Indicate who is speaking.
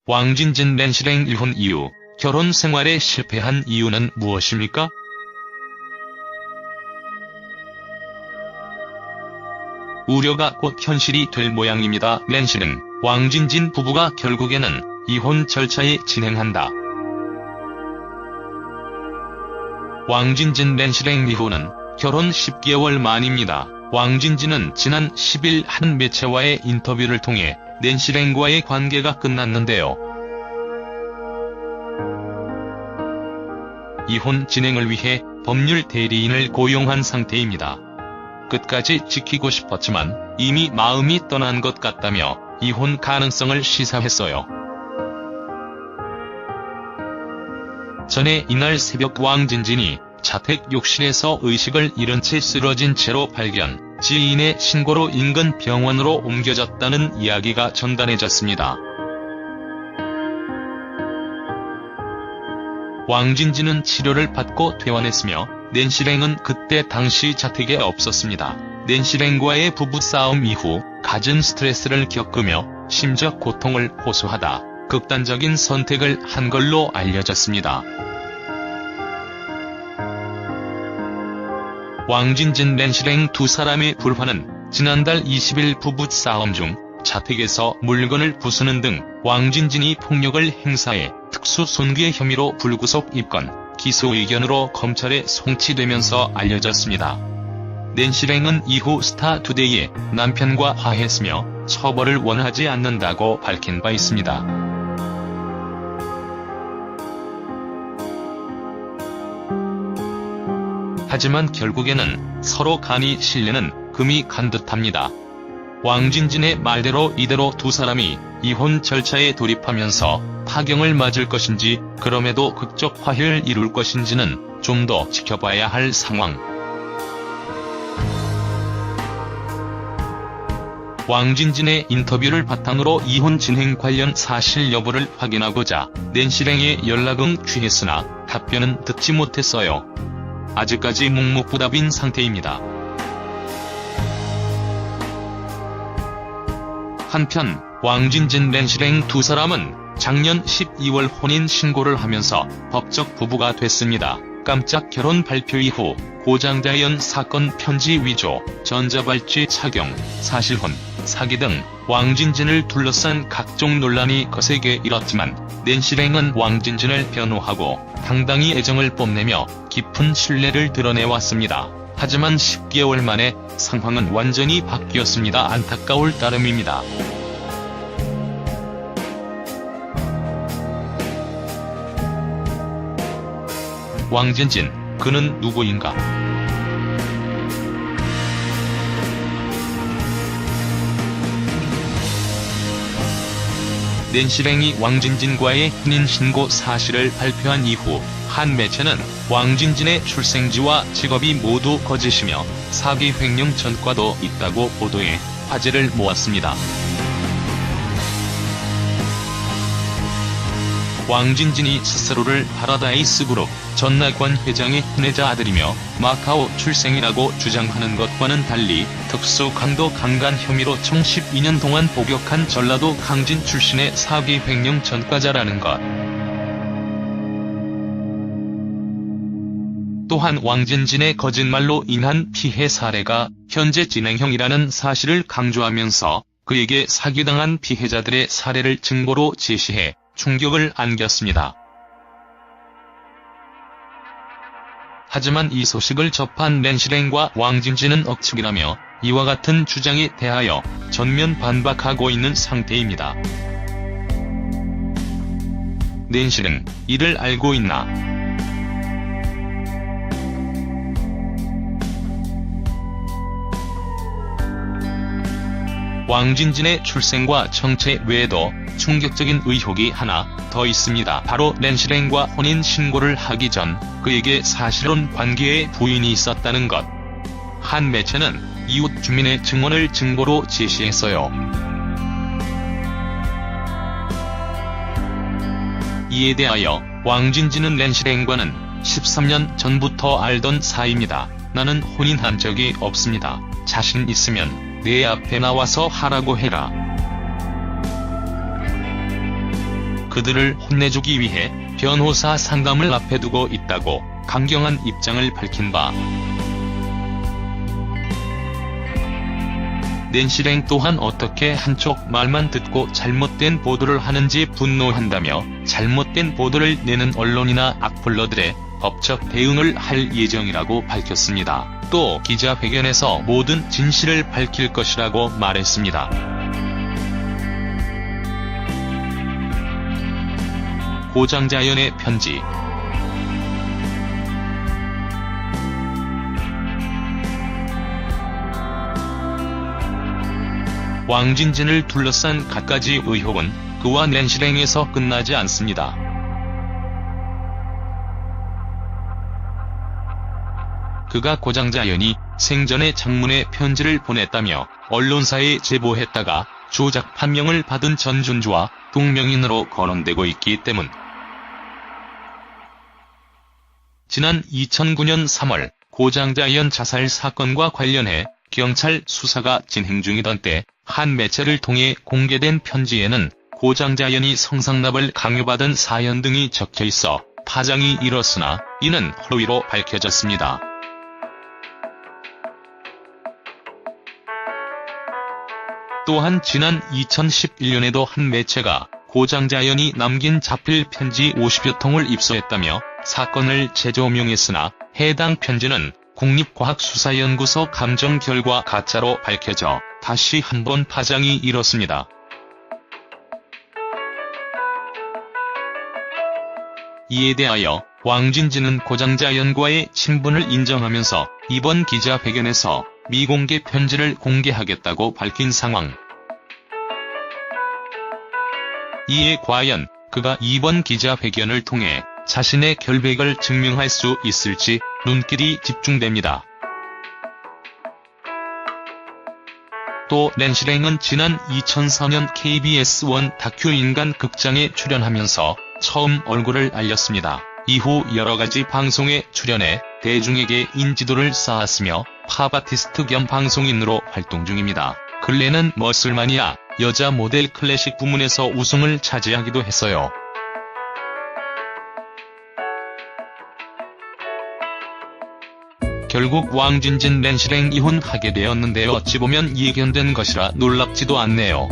Speaker 1: 왕진진 렌시랭 이혼 이후 결혼 생활에 실패한 이유는 무엇입니까? 우려가 곧 현실이 될 모양입니다. 렌시랭, 왕진진 부부가 결국에는 이혼 절차에 진행한다. 왕진진 렌시랭 이후는 결혼 10개월 만입니다. 왕진진은 지난 10일 한 매체와의 인터뷰를 통해 렌시랭과의 관계가 끝났는데요. 이혼 진행을 위해 법률 대리인을 고용한 상태입니다. 끝까지 지키고 싶었지만 이미 마음이 떠난 것 같다며 이혼 가능성을 시사했어요. 전에 이날 새벽 왕진진이 자택 욕실에서 의식을 잃은 채 쓰러진 채로 발견, 지인의 신고로 인근 병원으로 옮겨졌다는 이야기가 전달해졌습니다. 왕진진은 치료를 받고 퇴원했으며 렌시랭은 그때 당시 자택에 없었습니다. 렌시랭과의 부부싸움 이후 갖은 스트레스를 겪으며 심적 고통을 호소하다 극단적인 선택을 한 걸로 알려졌습니다. 왕진진 렌시랭 두 사람의 불화는 지난달 20일 부부싸움 중 자택에서 물건을 부수는 등 왕진진이 폭력을 행사해 특수손괴 혐의로 불구속 입건, 기소 의견으로 검찰에 송치되면서 알려졌습니다. 렌시랭은 이후 스타투데이에 남편과 화했으며 처벌을 원하지 않는다고 밝힌 바 있습니다. 하지만 결국에는 서로 간이 실려는 금이 간 듯합니다. 왕진진의 말대로 이대로 두 사람이 이혼 절차에 돌입하면서 파경을 맞을 것인지 그럼에도 극적 화해를 이룰 것인지는 좀 더 지켜봐야 할 상황. 왕진진의 인터뷰를 바탕으로 이혼 진행 관련 사실 여부를 확인하고자 렌시랭에 연락은 취했으나 답변은 듣지 못했어요. 아직까지 묵묵부답인 상태입니다. 한편 왕진진 렌시랭 두 사람은 작년 12월 혼인 신고를 하면서 법적 부부가 됐습니다. 깜짝 결혼 발표 이후 고장자연 사건 편지 위조, 전자발찌 착용, 사실혼, 사기 등 왕진진을 둘러싼 각종 논란이 거세게 일었지만 렌시랭은 왕진진을 변호하고 당당히 애정을 뽐내며 깊은 신뢰를 드러내왔습니다. 하지만 10개월 만에 상황은 완전히 바뀌었습니다. 안타까울 따름입니다. 왕진진, 그는 누구인가? 렌시랭이 왕진진과의 혼인신고 사실을 발표한 이후 한 매체는 왕진진의 출생지와 직업이 모두 거짓이며 사기 횡령 전과도 있다고 보도해 화제를 모았습니다. 왕진진이 스스로를 파라다이스 그룹 전낙원 회장의 혼외자 아들이며 마카오 출생이라고 주장하는 것과는 달리 특수 강도 강간 혐의로 총 12년 동안 복역한 전라도 강진 출신의 사기 횡령 전과자라는 것. 또한 왕진진의 거짓말로 인한 피해 사례가 현재 진행형이라는 사실을 강조하면서 그에게 사기당한 피해자들의 사례를 증거로 제시해 충격을 안겼습니다. 하지만 이 소식을 접한 렌시랭과 왕진진은 억측이라며 이와 같은 주장에 대하여 전면 반박하고 있는 상태입니다. 렌시랭, 이를 알고 있나? 왕진진의 출생과 정체 외에도 충격적인 의혹이 하나 더 있습니다. 바로 렌시랭과 혼인 신고를 하기 전 그에게 사실혼 관계에 부인이 있었다는 것. 한 매체는 이웃 주민의 증언을 증거로 제시했어요. 이에 대하여 왕진진은 렌시랭과는 13년 전부터 알던 사이입니다. 나는 혼인한 적이 없습니다. 자신 있으면 내 앞에 나와서 하라고 해라. 그들을 혼내주기 위해 변호사 상담을 앞에 두고 있다고 강경한 입장을 밝힌 바, 낸시랭 또한 어떻게 한쪽 말만 듣고 잘못된 보도를 하는지 분노한다며 잘못된 보도를 내는 언론이나 악플러들의 법적 대응을 할 예정이라고 밝혔습니다. 또 기자회견에서 모든 진실을 밝힐 것이라고 말했습니다. 고장자연의 편지. 왕진진을 둘러싼 갖가지 의혹은 그와 낸시랭에서 끝나지 않습니다. 그가 고장자연이 생전에 장문의 편지를 보냈다며 언론사에 제보했다가 조작 판명을 받은 전준주와 동명인으로 거론되고 있기 때문. 지난 2009년 3월 고장자연 자살 사건과 관련해 경찰 수사가 진행 중이던 때 한 매체를 통해 공개된 편지에는 고장자연이 성상납을 강요받은 사연 등이 적혀 있어 파장이 일었으나 이는 허위로 밝혀졌습니다. 또한 지난 2011년에도 한 매체가 고장자연이 남긴 자필 편지 50여 통을 입수했다며 사건을 재조명했으나 해당 편지는 국립과학수사연구소 감정 결과 가짜로 밝혀져 다시 한번 파장이 일었습니다. 이에 대하여 왕진진은 고장자연과의 친분을 인정하면서 이번 기자회견에서 미공개 편지를 공개하겠다고 밝힌 상황. 이에 과연 그가 이번 기자회견을 통해 자신의 결백을 증명할 수 있을지 눈길이 집중됩니다. 또 낸시랭은 지난 2004년 KBS1 다큐 인간 극장에 출연하면서 처음 얼굴을 알렸습니다. 이후 여러가지 방송에 출연해 대중에게 인지도를 쌓았으며 팝 아티스트 겸 방송인으로 활동 중입니다. 근래는 머슬마니아 여자 모델 클래식 부문에서 우승을 차지하기도 했어요. 결국 왕진진 낸시랭 이혼하게 되었는데 어찌 보면 예견된 것이라 놀랍지도 않네요.